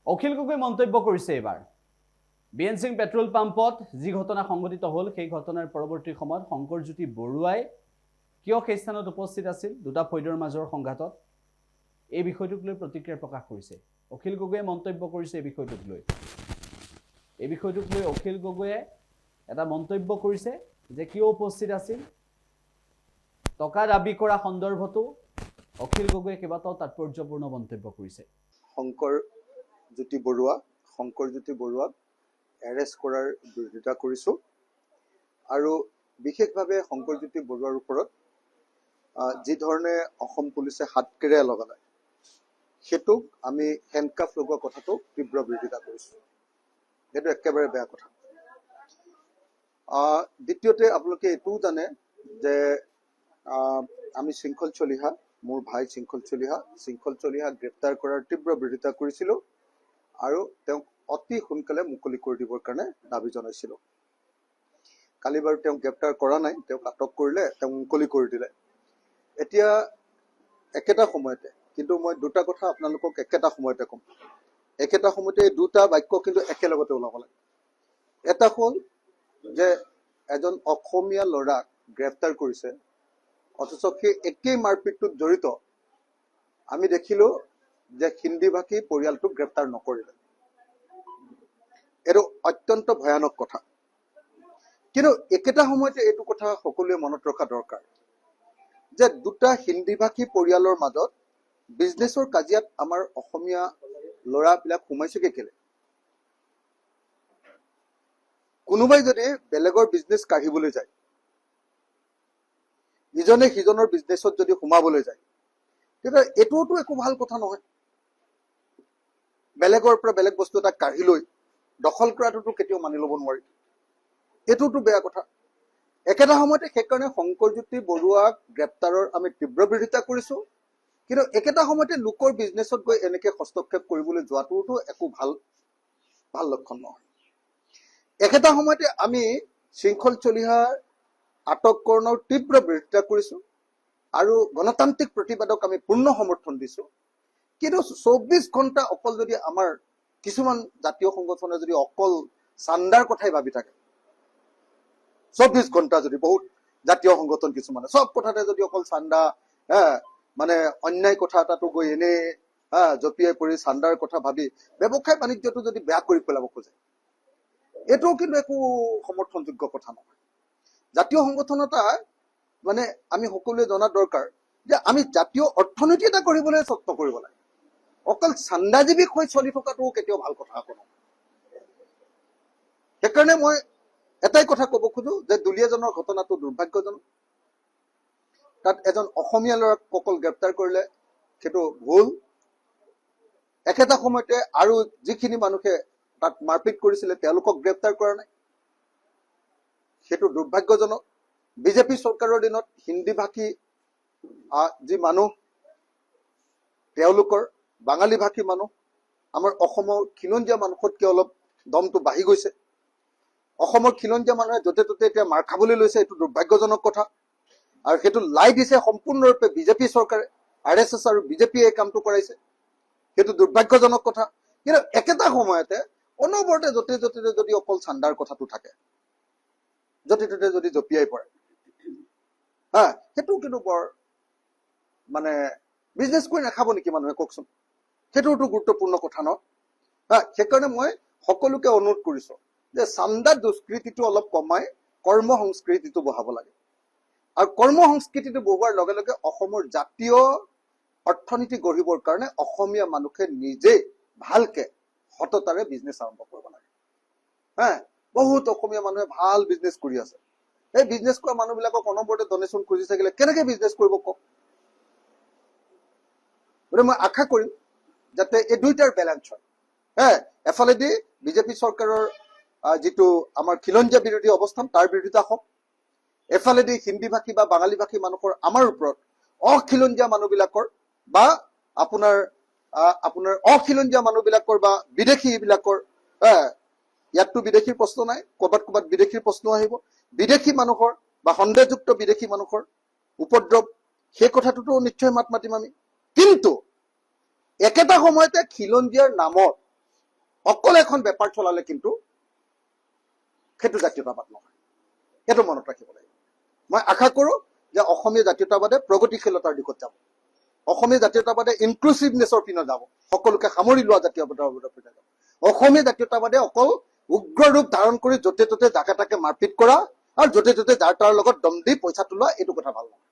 অখিল গগৈ মন্তব্য কৰিছে এবাৰ বিএনসিং পেট্ৰল পাম্পত যি ঘটনা সংঘটিত হ'ল সেই ঘটনাৰ পৰৱৰ্তী সময়ত শংকৰজ্যোতি বৰুৱাই কিয় সেই স্থানত উপস্থিত আছিল দুটা ফৈদৰ মাজৰ সংঘাতত এই বিষয়টোক লৈ প্ৰতিক্ৰিয়া প্ৰকাশ কৰিছে অখিল গগৈয়ে মন্তব্য কৰিছে এই বিষয়টোক লৈ অখিল গগৈয়ে এটা মন্তব্য কৰিছে যে কিয় উপস্থিত আছিল টকা দাবী কৰা সন্দৰ্ভতো অখিল গগৈয়ে কেইবাটাও তাৎপৰ্যপূৰ্ণ মন্তব্য কৰিছে শংকৰজ্যোতি বৰুৱাক এৰেষ্ট কৰাৰ বিৰোধিতা কৰিছোঁ আৰু বিশেষভাৱে শংকৰজ্যোতি বৰুৱাৰ ওপৰত যি ধৰণে অসম পুলিচে হাতকেৰেয়া লগালে সেইটোক আমি হেণ্ডকাফ লগোৱা কথাটো তীব্ৰ বিৰোধিতা কৰিছোঁ। সেইটো একেবাৰে বেয়া কথা। দ্বিতীয়তে আপোনালোকে এইটোও জানে যে আমি শৃংখল চলিহা মোৰ ভাই শৃংখল চলিহা গ্ৰেপ্তাৰ কৰাৰ তীব্ৰ বিৰোধিতা কৰিছিলোঁ আৰু তেওঁক অতি সোনকালে মুকলি কৰি দিবৰ কাৰণে দাবী জনাইছিলোঁ। কালি বাৰু তেওঁক গ্ৰেপ্তাৰ কৰা নাই, তেওঁক আটক কৰিলে, তেওঁক মুকলি কৰি দিলে। এতিয়া একেটা সময়তে কিন্তু মই দুটা কথা আপোনালোকক একেটা সময়তে ক'ম। একেটা সময়তে এই দুটা বাক্য কিন্তু একেলগতে ওলাব লাগে। এটা হ'ল যে এজন অসমীয়া ল'ৰাক গ্ৰেপ্তাৰ কৰিছে অথচ সেই একেই মাৰপিটটোত জড়িত আমি দেখিলোঁ যে হিন্দী ভাষী পৰিয়ালটোক গ্ৰেপ্তাৰ নকৰিলে। এইটো অত্যন্ত ভয়ানক কথা। কিন্তু একেটা সময়তে এইটো কথা সকলোৱে মনত ৰখা দৰকাৰ যে দুটা হিন্দী ভাষী পৰিয়ালৰ মাজত বিজনেছৰ কাজিয়াত আমাৰ অসমীয়া ল'ৰাবিলাক সোমাইছেগে কেলে? কোনোবাই যদি বেলেগৰ বিজনেছ কাঢ়িবলৈ যায়, ইজনে সিজনৰ বিজনেছত যদি সোমাবলৈ যায়, তেতিয়া এইটোতো একো ভাল কথা নহয়। বেলেগৰ পৰা বেলেগ বস্তু এটা কাঢ়ি লৈ দখল কৰাটোতো কেতিয়াও মানি ল'ব নোৱাৰি। এইটোতো বেয়া কথা। একেটা সময়তে সেইকাৰণে শংকৰজ্যোতি বৰুৱাক গ্ৰেপ্তাৰৰ আমি তীব্ৰ বিৰোধিতা কৰিছোঁ। কিন্তু একেটা সময়তে লোকৰ বিজনেছত গৈ এনেকে হস্তক্ষেপ কৰিবলৈ যোৱাটোতো একো ভাল লক্ষণ নহয়। একেটা সময়তে আমি শৃংখল চলিহাৰ আটককৰণৰ তীব্ৰ বিৰোধিতা কৰিছোঁ আৰু গণতান্ত্ৰিক প্ৰতিবাদক আমি পূৰ্ণ সমৰ্থন দিছোঁ। কিন্তু 24 ঘণ্টা অকল যদি আমাৰ কিছুমান জাতীয় সংগঠনে যদি অকল চান্দাৰ কথাই ভাবি থাকে, 24 ঘণ্টা যদি বহুত জাতীয় সংগঠন কিছুমানে সব কথাতে যদি অকল চান্দা মানে অন্যায় কথা এটাতো গৈ এনেই জঁপিয়াই পৰি চান্দাৰ কথা ভাবি ব্যৱসায় বাণিজ্যটো যদি বেয়া কৰি পেলাব খোজে, এইটোও কিন্তু একো সমৰ্থনযোগ্য কথা নহয়। জাতীয় সংগঠন এটা মানে আমি সকলোৱে জনা দৰকাৰ যে আমি জাতীয় অৰ্থনীতি এটা কৰিবলৈ যত্ন কৰিব লাগে। অকল চান্দাজীৱিক হৈ চলি থকাটো কেতিয়াও ভাল কথা আকৌ নহয়। সেইকাৰণে মই এটাই কথা ক'ব খোজো যে দুলীয়াজনৰ ঘটনাটো দুৰ্ভাগ্যজনক। তাত এজন অসমীয়া ল'ৰাক অকল গ্ৰেপ্তাৰ কৰিলে সেইটো ভুল। একেটা সময়তে আৰু যিখিনি মানুহে তাত মাৰপিট কৰিছিলে তেওঁলোকক গ্ৰেপ্তাৰ কৰা নাই, সেইটো দুৰ্ভাগ্যজনক। বিজেপি চৰকাৰৰ দিনত হিন্দী ভাষী যি মানুহ তেওঁলোকৰ বাঙালী ভাষী মানুহ আমাৰ অসমৰ খিলঞ্জীয়া মানুহতকৈ অলপ দমটো বাঢ়ি গৈছে। অসমৰ খিলঞ্জীয়া মানুহে য'তে ত'তে এতিয়া মাৰ খাবলৈ লৈছে, এইটো দুৰ্ভাগ্যজনক কথা। আৰু সেইটো লাই দিছে সম্পূৰ্ণৰূপে বিজেপি চৰকাৰে, RSS আৰু বিজেপিয়ে এই কামটো কৰাইছে, সেইটো দুৰ্ভাগ্যজনক কথা। কিন্তু একেটা সময়তে অনবৰতে য'তে ত'তে যদি অকল চান্দাৰ কথাটো থাকে, য'তে ত'তে যদি জঁপিয়াই পৰে, সেইটো কিন্তু বৰ মানে বিজনেছ কৰি নাখাব নেকি মানুহে কওকচোন? সেইটোতো গুৰুত্বপূৰ্ণ কথা ন। সেইকাৰণে মই সকলোকে অনুৰোধ কৰিছোঁ যে চান্দা দুষ্কৃতিটো অলপ কমাই কৰ্ম সংস্কৃতিটো বঢ়াব লাগে। আৰু কৰ্ম সংস্কৃতিটো বঢ়োৱাৰ লগে লগে অসমৰ জাতীয় অৰ্থনীতি গঢ়িবৰ কাৰণে অসমীয়া মানুহে নিজেই ভালকে সততাৰে বিজনেছ আৰম্ভ কৰিব লাগে। বহুত অসমীয়া মানুহে ভাল বিজনেছ কৰি আছে। এই বিজনেছ কৰা মানুহবিলাকক অনবৰতে ডনেশ্যন খুজি থাকিলে কেনেকে বিজনেছ কৰিব কওক? গতিকে মই আশা কৰিম যাতে এই দুইটাৰ বেলেঞ্চ হয়। এফালেদি বিজেপি চৰকাৰৰ যিটো আমাৰ খিলঞ্জীয়া বিৰোধী অৱস্থান তাৰ বিৰোধিতা হওক, এফালেদি হিন্দী ভাষী বা বাঙালী ভাষী মানুহৰ আমাৰ ওপৰত অখিলঞ্জীয়া মানুহবিলাকৰ বা আপোনাৰ অখিলঞ্জীয়া মানুহবিলাকৰ বা বিদেশীবিলাকৰ, ইয়াততো বিদেশীৰ প্ৰশ্ন নাই, ক'ৰবাত বিদেশীৰ প্ৰশ্ন আহিব। বিদেশী মানুহৰ বা সন্দেহযুক্ত বিদেশী মানুহৰ উপদ্ৰৱ, সেই কথাটোতো নিশ্চয় মাত মাতিম আমি। কিন্তু একেটা সময়তে খিলঞ্জীয়াৰ নামত অকল এখন বেপাৰ চলালে কিন্তু সেইটো জাতীয়তাবাদ নহয়। সেইটো মনত ৰাখিব লাগিব। মই আশা কৰোঁ যে অসমীয়া জাতীয়তাবাদে প্ৰগতিশীলতাৰ দিশত যাব, অসমীয়া জাতীয়তাবাদে ইনক্লুচিভনেছৰ পিনে যাব, সকলোকে সামৰি লোৱা জাতীয়তাবাদৰ পিনে যাব। অসমীয়া জাতীয়তাবাদে অকল উগ্ৰ ৰূপ ধাৰণ কৰি য'তে ত'তে যাকে তাকে মাৰপিট কৰা আৰু য'তে ত'তে যাৰ তাৰ লগত দম দি পইচা তোলা এইটো কথা ভাল নহয়।